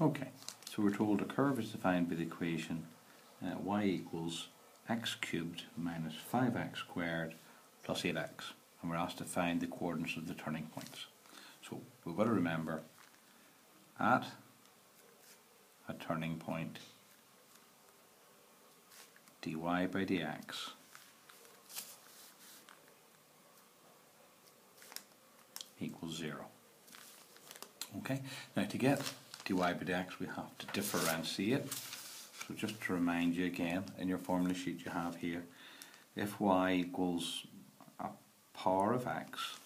Okay, so we're told a curve is defined by the equation y equals x cubed minus 5x squared plus 8x, and we're asked to find the coordinates of the turning points. So we've got to remember, at a turning point, dy by dx equals 0. Okay, now to get dy by dx we have to differentiate. So just to remind you again, in your formula sheet you have here, if y equals a power of x,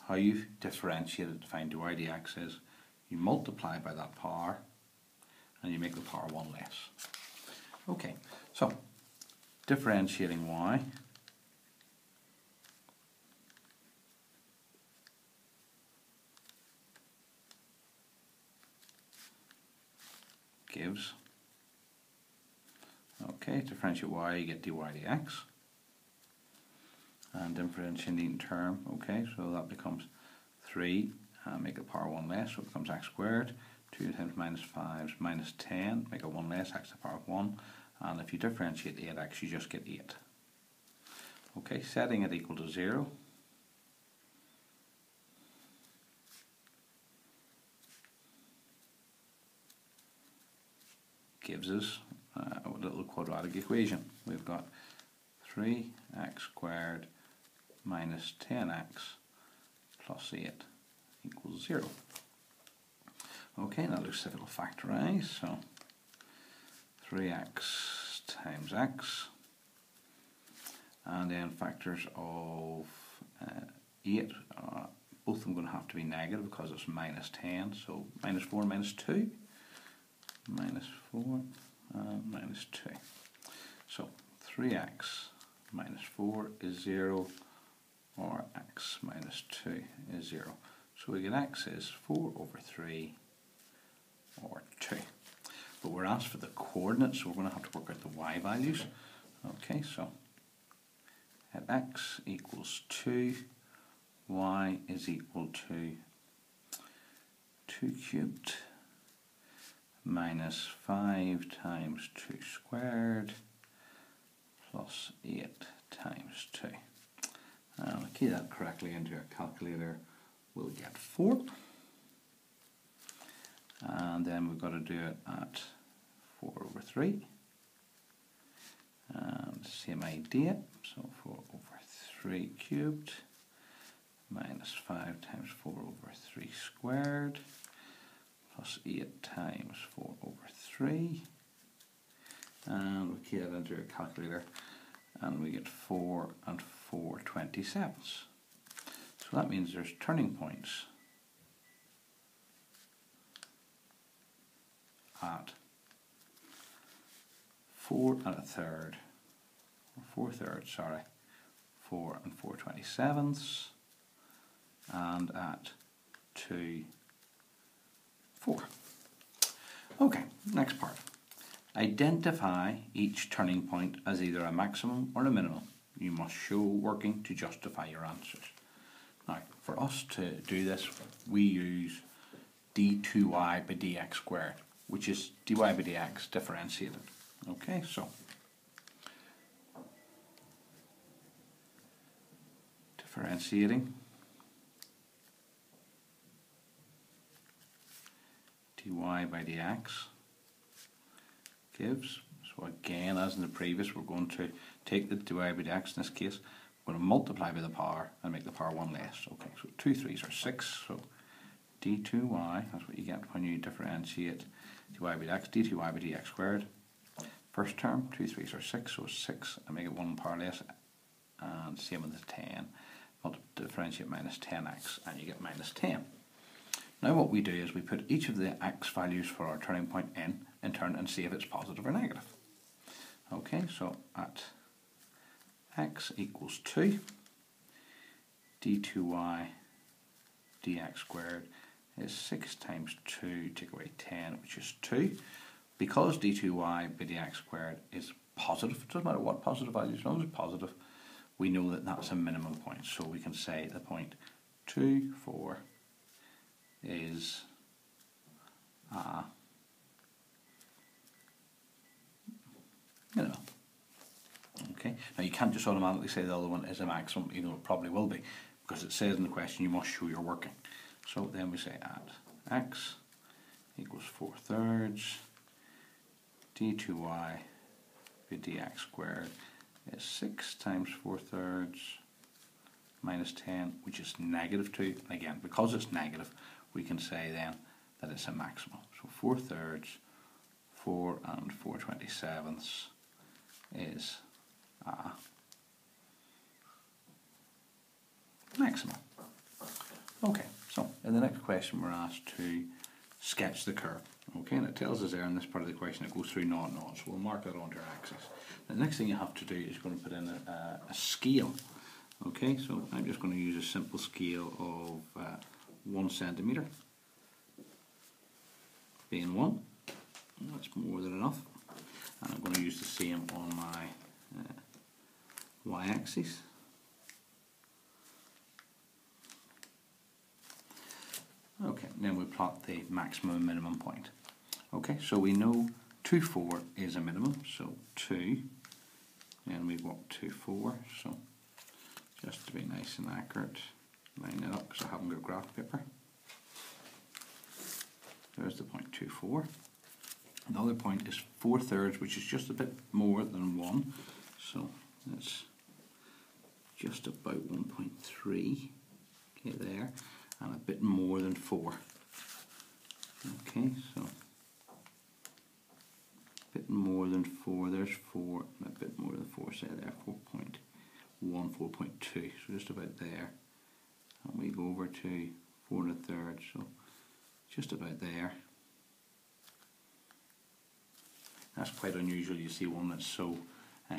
how you differentiate it to find dy dx is you multiply by that power and you make the power 1 less. Okay, so differentiating y, gives, okay, differentiate y, you get dy dx, and differentiating term, okay, so that becomes 3, make the power 1 less, so it becomes x squared. 2 times minus 5 is minus 10, make it 1 less, x to the power of 1, and if you differentiate 8x, you just get 8. Okay, setting it equal to 0, gives us a little quadratic equation. We've got 3x squared minus 10x plus 8 equals 0. Okay, now looks like it'll factorise, so 3x times x, and then factors of 8, both of them are going to have to be negative because it's minus 10, so minus 4 minus 2, minus 4 and minus 2. So 3x minus 4 is 0, or x minus 2 is 0. So we get x is 4 over 3, or 2. But we're asked for the coordinates, so we're going to have to work out the y values. Okay, so at x equals 2, y is equal to 2 cubed minus 5 times 2 squared plus 8 times 2. And I'll key that correctly into our calculator, we'll get 4. And then we've got to do it at 4 over 3. And same idea, so 4 over 3 cubed minus 5 times 4 over 3 squared plus 8 times 4 over 3. And we'll key that into our calculator and we get 4 and 4 27ths. So that means there's turning points at 4 and a third, or 4 thirds, sorry, 4 and 4 27ths, and at 2, 4. Okay, next part. Identify each turning point as either a maximum or a minimum. You must show working to justify your answers. Now, for us to do this, we use d2y by dx squared, which is dy by dx differentiated. Okay, so differentiating dy by dx gives, so again as in the previous, we're going to take the dy by dx in this case, we're going to multiply by the power and make the power 1 less. Okay, so 2 3s are 6, so d2y, that's what you get when you differentiate dy by dx, d2y by dx squared. First term, 2 3s are 6, so 6, and make it 1 power less, and same with the 10, differentiate minus 10x, and you get minus 10. Now what we do is we put each of the x values for our turning point in turn, and see if it's positive or negative. Okay, so at x equals 2, d2y dx squared is 6 times 2, take away 10, which is 2. Because d2y by dx squared is positive, it doesn't matter what positive value, as long as it's positive, we know that that's a minimum point. So we can say the point 2, 4 is a Now you can't just automatically say the other one is a maximum, even though it probably will be, because it says in the question you must show you're working. So then we say at x equals 4/3 d2y dx squared is 6 times 4/3 minus 10, which is -2. And again, because it's negative, we can say then that it's a maximum. So 4/3, 4 and 4/27 is a maximum. Okay, so in the next question we're asked to sketch the curve. Okay, and it tells us there in this part of the question it goes through 0, 0, so we'll mark that onto our axis. The next thing you have to do is going to put in a scale. Okay, so I'm just going to use a simple scale of 1 centimetre, being 1. That's more than enough. And I'm going to use the same on my y-axis. Okay, then we plot the maximum and minimum point. Okay, so we know 2, 4 is a minimum, so 2, then we've got 2, 4, so just to be nice and accurate, line it up because I haven't got graph paper. There's the point 2, 4. The other point is 4/3, which is just a bit more than 1, so that's just about 1.3, okay, there, and a bit more than 4. Okay, so a bit more than 4, there's 4, and a bit more than 4, say there, 4.1, 4.2, so just about there. And we go over to 4 1/3, so just about there. That's quite unusual, you see one that's so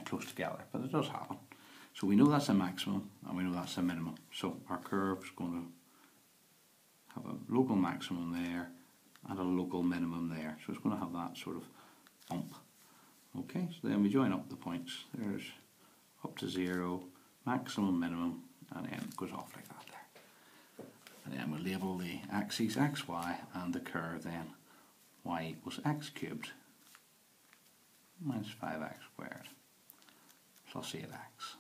close together, but it does happen. So we know that's a maximum and we know that's a minimum. So our curve is going to have a local maximum there and a local minimum there. So it's going to have that sort of bump. Okay, so then we join up the points. There's up to 0, maximum, minimum, and then it goes off like that there. And then we'll label the axes x, y, and the curve then y equals x cubed minus 5x squared plus 8x.